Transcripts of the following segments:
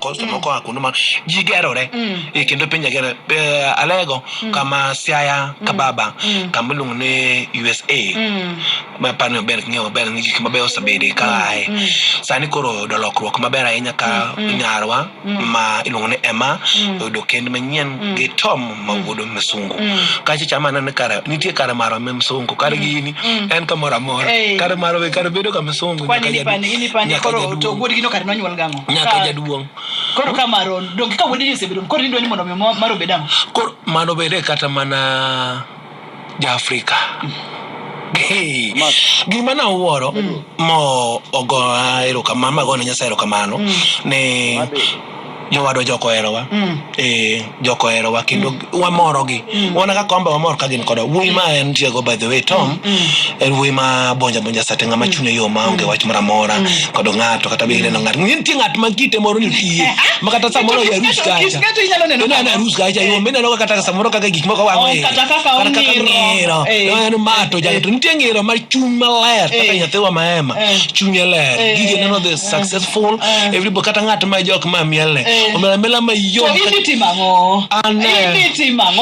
moko akunu jigerore kendo pinja gere alego kama siaya kababa kambulung ne USA ma pano ber ng'eyo ber ni gik mabeyo osebede kae sani koro dolokruok maber ahinya ka nyarwa ma iluongo ni Emma oyudo kend manyien gi Tom mawuodo Kisungu kachi chama nan kara nitie kara maro Kisungu kar gini en kamoro amora kar maro be kar bedo Kisungu ini pani koro to wuod gino kar nonyuol gango nyaka jaduong koro kamaro dongi ka wuod ni sebedon koro indoni mondo maro bedamo koro mano bede kata mana ja Afrika Hey, gima na wuoro mo ogo erokamano magone Nyasaye erokamano ne jowado joko erowa joko erowa kendo wamorogi wana ka kombe wamor ka gin kodo wuoi ma en tiego by the way Tom en wuoi ma bonja sate ngama chune yo ma onge wach maramora kodo ngato kata bile no ngato nitie ngat ma kite moro ni tie makata samoro ya ruska na ruska acha yo mena no kata samoro kaka gik moko wango kata kaka ongiro no mato ja to nitie ngiro ma chuny maler kaka nyathewa maema chuny ler gige no the successful everybody kata ngat ma jok ma miele omela mayo initi mango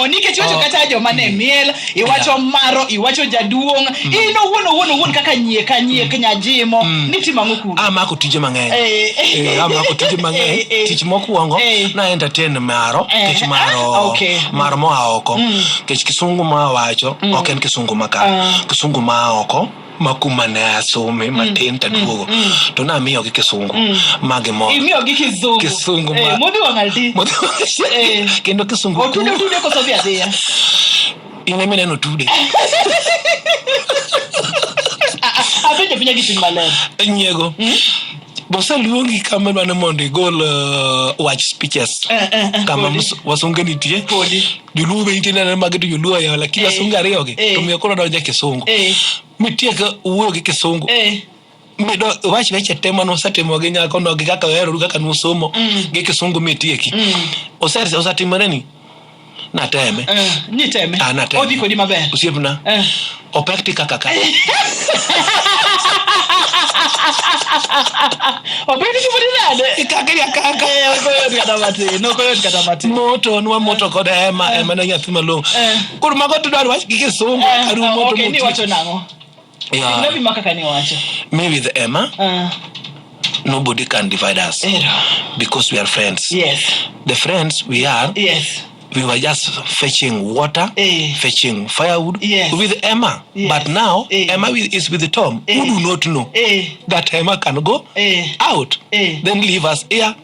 nikech wacho kata joma ne miel iwacho maro iwacho jaduong ino wuon kaka nyieka nyajimo niti mango ku mako tije mang'eny mako tije mang'eny tich mokwongo na entertain maro kech maro moa oko kech Kisungu ma wacho ok en Kisungu maka Kisungu ma oko makuma ne asome matin taduogo to na miyo gi Kisungu mage mo imiyo gi Kisungu modi wangaldi kendo Kisungu otude ko sovia dia ine mene no tude abeje pinya gitin malen nyego bosa luongi kama bana monde gol watch speeches kama wasungeni tie juluo be itina mageto juluo ya lakini wasungari oge to miyo kono donja Kisungu mitie ka uwo gi Kisungu medo wachi weche tema no satemo gi nyako no gi kaka wero kaka no somo gi Kisungu mitieki osatimore ni nateme ni teme odi ko di maber usiepna opekti kaka obedi ko dinade kaka moto nwa moto kod Emma na nyathi malong kur mago to dwar wach gi Kisungu aru moto ni wacho nango maybe makaka ni wacho maybe the Emma nobody can divide us because we are friends. Yes, the friends we are. Yes, we were just fetching water, fetching firewood with Emma. But now Emma is with Tom, who do not know that Emma can go out, then leave us here.